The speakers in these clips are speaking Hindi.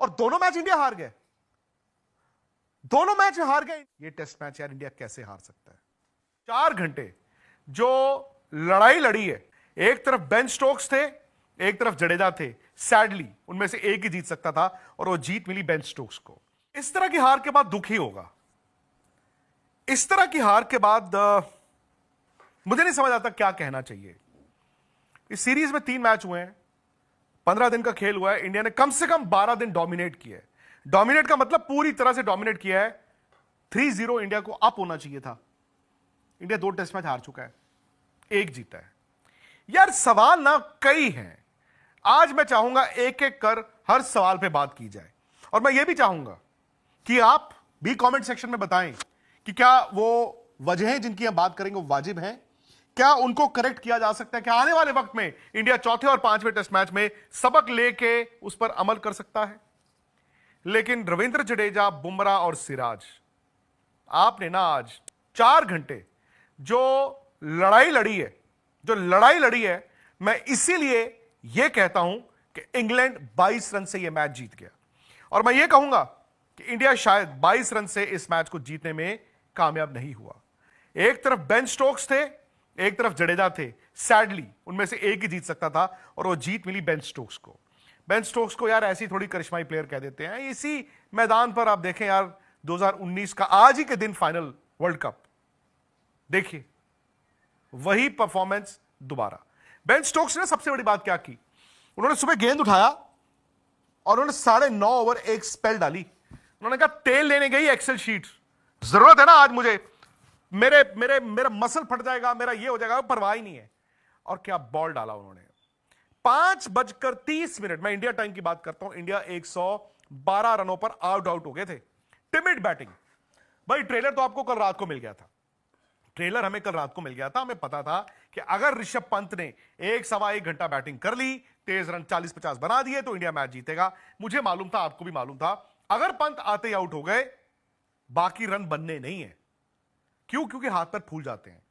और दोनों मैच इंडिया हार गए, दोनों मैच हार गए। ये टेस्ट मैच यार इंडिया कैसे हार सकता है? 4 घंटे जो लड़ाई लड़ी है, एक तरफ बेन स्टोक्स थे, एक तरफ जडेजा थे। सैडली उनमें से एक ही जीत सकता था और वो जीत मिली बेन स्टोक्स को। इस तरह की हार के बाद दुख ही होगा। इस तरह की हार के बाद मुझे नहीं समझ आता क्या कहना चाहिए। इस सीरीज में 3 मैच हुए हैं, 15 दिन का खेल हुआ है। इंडिया ने कम से कम 12 दिन डोमिनेट किया है। डोमिनेट का मतलब पूरी तरह से डोमिनेट किया है। 3-0 इंडिया को अप होना चाहिए था। इंडिया 2 टेस्ट मैच हार चुका है, 1 जीता है। यार सवाल ना कई हैं। आज मैं चाहूंगा एक एक कर हर सवाल पे बात की जाए, और मैं यह भी चाहूंगा कि आप भी कमेंट सेक्शन में बताएं कि क्या वो वजहें जिनकी हम बात करेंगे वो वाजिब हैं, क्या उनको करेक्ट किया जा सकता है, क्या आने वाले वक्त में इंडिया चौथे और 5वें टेस्ट मैच में सबक लेके उस पर अमल कर सकता है। लेकिन रविंद्र जडेजा, बुमराह और सिराज, आपने ना आज 4 घंटे जो लड़ाई लड़ी है, मैं इसीलिए यह कहता हूं कि इंग्लैंड 22 रन से यह मैच जीत गया। और मैं यह कहूंगा कि इंडिया शायद 22 रन से इस मैच को जीतने में कामयाब नहीं हुआ। एक तरफ बेन स्टोक्स थे, एक तरफ जडेजा थे। सैडली उनमें से एक ही जीत सकता था और वो जीत मिली बेन स्टोक्स को। बेन स्टोक्स को यार ऐसी थोड़ी करिश्माई प्लेयर कह देते हैं। इसी मैदान पर आप देखें यार, 2019 का आज ही के दिन फाइनल वर्ल्ड कप, देखिए वही परफॉर्मेंस दोबारा। बेन स्टोक्स ने सबसे बड़ी बात क्या की, उन्होंने सुबह गेंद उठाया और उन्होंने 9.5 ओवर एक स्पेल डाली। उन्होंने कहा तेल लेने गई एक्सेल शीट, जरूरत है ना आज मुझे, मेरा मसल फट जाएगा, मेरा ये हो जाएगा, परवाह ही नहीं है। और क्या बॉल डाला उन्होंने। 5:30, मैं इंडिया टाइम की बात करता हूं, इंडिया 112 रनों पर आउट हो गए थे। Timid batting. भाई ट्रेलर तो आपको कल रात को मिल गया था, हमें कल रात को मिल गया था। हमें पता था कि अगर ऋषभ पंत ने 1-1.25 घंटा बैटिंग कर ली, तेज रन 40-50 बना दिए तो इंडिया मैच जीतेगा। मुझे मालूम था, आपको भी मालूम था, अगर पंत आते ही आउट हो गए बाकी रन बनने नहीं है। क्यों? क्योंकि हाथ पर फूल जाते हैं।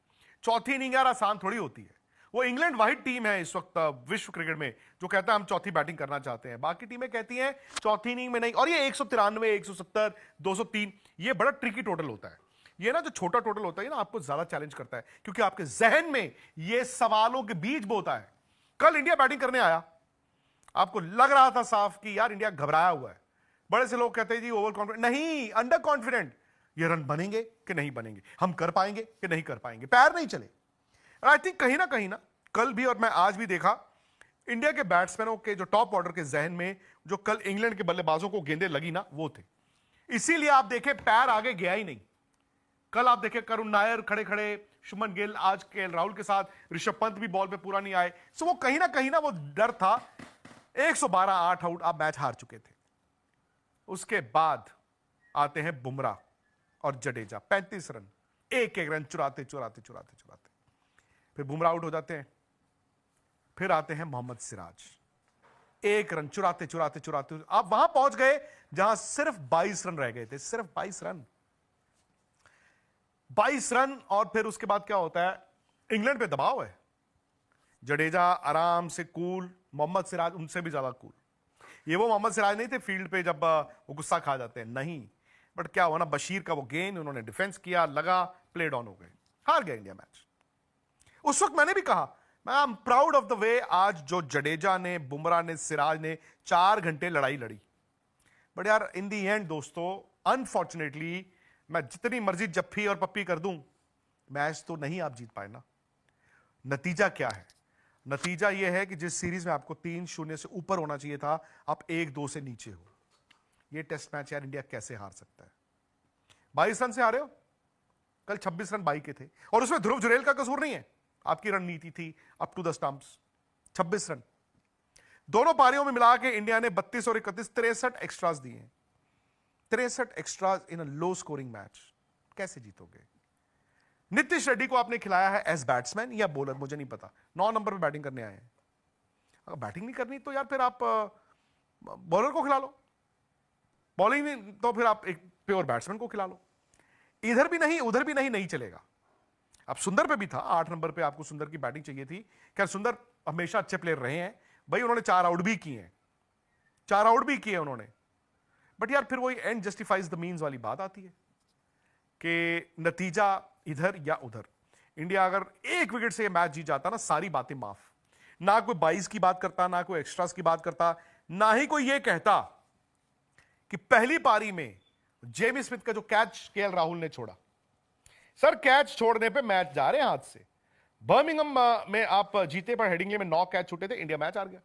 चौथी इनिंग यार आसान थोड़ी होती है। वो इंग्लैंड वाहिद टीम है इस वक्त विश्व क्रिकेट में जो कहता है हम चौथी बैटिंग करना चाहते हैं। बाकी टीमें कहती हैं चौथी इनिंग में नहीं। और ये 193, 170, 203, ये बड़ा ट्रिकी टोटल होता है। ये ना जो छोटा टोटल होता है ना, आपको ज्यादा चैलेंज करता है क्योंकि आपके जहन में ये सवालों के बीज बोता है। कल इंडिया बैटिंग करने आया, आपको लग रहा था साफ कि यार इंडिया घबराया हुआ है। बड़े से लोग कहते हैं जी ओवर कॉन्फिडेंट, नहीं, अंडर कॉन्फिडेंट। ये रन बनेंगे कि नहीं बनेंगे, हम कर पाएंगे कि नहीं कर पाएंगे, पैर नहीं चले। आई थिंक कहीं ना कल भी और मैं आज भी देखा, इंडिया के बैट्समैनों के जो टॉप ऑर्डर के जहन में जो कल इंग्लैंड के बल्लेबाजों को गेंदें लगी ना, वो थे। इसीलिए आप देखें पैर आगे गया ही नहीं। कल आप देखें करुण नायर खड़े खड़े, शुभमन गिल, आज केएल राहुल के साथ ऋषभ पंत भी बॉल पे पूरा नहीं आए। सो वो कहीं ना वो डर था। 112 8 आउट, आप मैच हार चुके थे। उसके बाद आते हैं बुमराह और जडेजा, 35 रन, एक रन चुराते। फिर बुमराह आउट हो जाते हैं। फिर आते हैं मोहम्मद सिराज, 1 रन चुराते आप वहां पहुंच गए जहां सिर्फ 22 रन रह गए थे, सिर्फ 22 रन। और फिर उसके बाद क्या होता है, इंग्लैंड पे दबाव है। जडेजा आराम से कूल, मोहम्मद सिराज उनसे भी ज्यादा कूल। ये वो मोहम्मद सिराज नहीं थे फील्ड पे जब वो गुस्सा खा जाते हैं, नहीं। बट क्या हुआ ना, बशीर का वो गेंद, उन्होंने डिफेंस किया, लगा, प्लेड ऑन हो गए, हार गया इंडिया मैच। उस वक्त मैंने भी कहा, मैं I am proud of the way आज जो जडेजा ने, बुमराह ने, सिराज ने 4 घंटे लड़ाई लड़ी। बट यार इन दी एंड दोस्तों, अनफॉर्चुनेटली मैं जितनी मर्जी जप्फी और पप्पी कर दूं, मैच तो नहीं आप जीत पाए ना। नतीजा क्या है? नतीजा यह है कि जिस सीरीज में आपको 3-0 से ऊपर होना चाहिए था, आप 1-2 से नीचे हो। यह टेस्ट मैच यार इंडिया कैसे हार सकता है? 22 रन से हारे हो। कल 26 रन बाई के थे, और उसमें ध्रुव जुरेल का कसूर नहीं है, आपकी रणनीति थी up to the stumps. 26 run दोनों पारियों में मिला के इंडिया ने 32 और 31, 63 एक्स्ट्रास दिए। 63 एक्स्ट्रास इन अ लो स्कोरिंग मैच, कैसे जीतोगे? नीतीश रेड्डी को आपने खिलाया है एज बैट्समैन या बॉलर, मुझे नहीं पता। 9 नंबर पे बैटिंग करने आए हैं। अगर बैटिंग नहीं करनी तो यार फिर आप बॉलर को खिला लो, बॉलिंग नहीं तो फिर आप एक प्योर बैट्समैन को खिला लो। इधर भी नहीं उधर भी नहीं चलेगा। अब सुंदर पे भी था, 8 नंबर पे आपको सुंदर की बैटिंग चाहिए थी। खैर सुंदर हमेशा अच्छे प्लेयर रहे हैं भाई, उन्होंने 4 आउट भी किए हैं, 4 आउट भी किए उन्होंने। बट यार फिर वही एंड जस्टिफाइज द मीन्स वाली बात आती है कि नतीजा इधर या उधर। इंडिया अगर एक विकेट से मैच जीत जाता ना, सारी बातें माफ। ना कोई 22 की बात करता, ना कोई एक्स्ट्रास की बात करता, ना ही कोई ये कहता कि पहली पारी में जेमी स्मिथ का जो कैच केएल राहुल ने छोड़ा, सर कैच छोड़ने पे मैच जा रहे हैं हाथ से। बर्मिंघम में आप जीते पर हेडिंग्ले में 9 कैच छूटे थे, इंडिया मैच हार गया।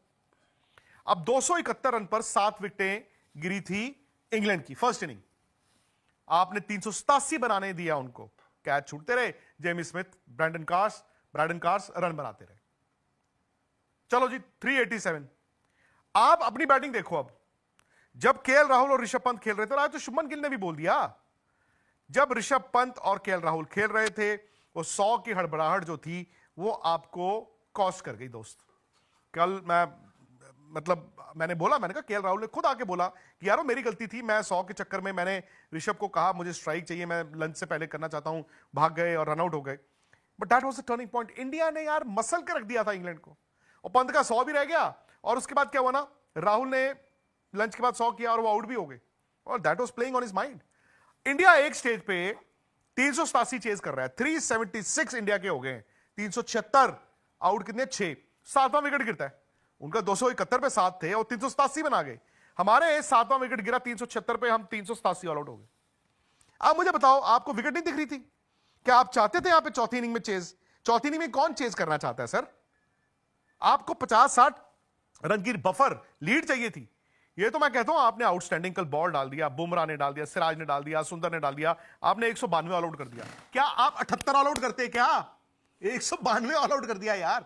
अब 271 रन पर 7 विकेटें गिरी थी इंग्लैंड की फर्स्ट इनिंग। आपने 387 बनाने दिया उनको, कैच छूटते रहे, Jamie Smith, Brandon Carse run बनाते रहे। चलो जी 387। आप अपनी बैटिंग देखो। अब जब केएल राहुल और ऋषभ पंत खेल रहे थे, आज तो शुभमन गिल ने भी बोल दिया, जब ऋषभ पंत और केएल राहुल खेल रहे थे वो 100 की हड़बड़ाहट जो थी वो आपको कॉस्ट कर गई दोस्त। कल मैंने कहा, केएल राहुल ने खुद आके बोला कि यारो मेरी गलती थी, मैं 100 के चक्कर में मैंने ऋषभ को कहा मुझे स्ट्राइक चाहिए, मैं लंच से पहले करना चाहता हूं, भाग गए और रनआउट हो गए। But that was the turning point. India ने यार मसल के रख दिया था इंग्लैंड को, और पंत का 100 भी रह गया, और उसके बाद क्या हुआ ना, राहुल ने लंच के बाद 100 किया और वो आउट भी हो गए, और that was playing on his mind. India एक स्टेज पे 387 चेज कर रहा है, 376 इंडिया के हो गए, 376 आउट कितने 6, 7वां विकेट गिरता है। उनका 271 पे 7 थे और 387 बना गए। हमारे 7वां विकेट गिरा 376 पे, हम 387 ऑल आउट हो गए। आप मुझे बताओ, आपको विकेट नहीं दिख रही थी? क्या आप चाहते थे यहां पे चौथी इनिंग में चेज? चौथी इनिंग में कौन चेज करना चाहता है सर? आपको 50-60 रन की बफर लीड चाहिए थी। ये तो मैं कहता हूं आपने आउटस्टैंडिंग कल बॉल डाल दिया, बुमराह ने डाल दिया, सिराज ने डाल दिया, सुंदर ने डाल दिया, आपने 192 ऑल आउट कर दिया। क्या आप 78 ऑल आउट करते? क्या 192 ऑल आउट कर दिया यार,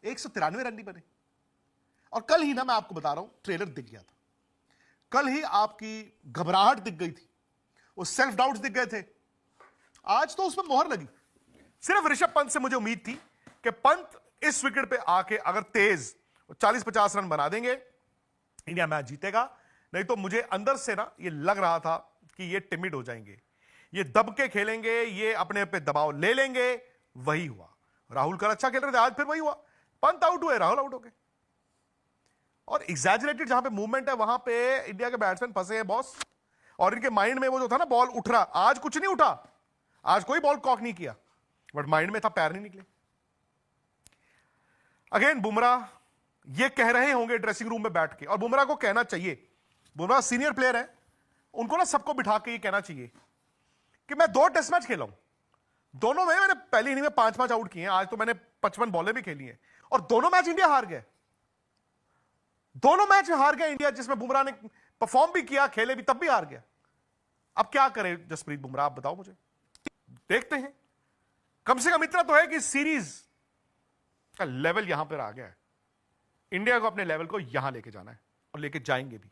193 रन नहीं बने। और कल ही ना, मैं आपको बता रहा हूं, ट्रेलर दिख गया था। कल ही आपकी घबराहट दिख गई थी, वो सेल्फ डाउट्स दिख गए थे। आज तो उसमें मोहर लगी। सिर्फ ऋषभ पंत से मुझे उम्मीद थी कि पंत इस विकेट पे आके अगर तेज 40-50 रन बना देंगे, इंडिया मैच जीतेगा। नहीं तो मुझे अंदर से ना ये लग रहा था कि ये टिमिड हो जाएंगे, ये दब के खेलेंगे, ये अपने पे दबाव ले लेंगे। वही हुआ। राहुल कल अच्छा खेल रहे थे, आज फिर वही हुआ, पंत आउट हुए, राहुल आउट हो गए। और एग्जैजरेटेड जहां पे मूवमेंट है वहां पे इंडिया के बैट्समैन फंसे हैं बॉस, और इनके माइंड में वो जो था ना बॉल उठ रहा, आज कुछ नहीं उठा, आज कोई बॉल कॉक नहीं किया, बट माइंड में था, पैर नहीं निकले। अगेन बुमराह ये कह रहे होंगे ड्रेसिंग रूम में बैठ के, और बुमराह को कहना चाहिए, बुमराह सीनियर प्लेयर है, उनको ना सबको बिठा के ये कहना चाहिए कि मैं 2 टेस्ट मैच खेला हूं, दोनों में मैंने पहली इनिंग में 5-5 आउट किए हैं, आज तो मैंने 55 बॉलें भी खेली हैं, और दोनों मैच इंडिया हार गए। दोनों मैच हार गया इंडिया, जिसमें बुमराह ने परफॉर्म भी किया, खेले भी, तब भी हार गया। अब क्या करे जसप्रीत बुमराह, आप बताओ मुझे, देखते हैं। कम से कम इतना तो है कि सीरीज का लेवल यहां पर आ गया है। इंडिया को अपने लेवल को यहां लेके जाना है, और लेके जाएंगे भी।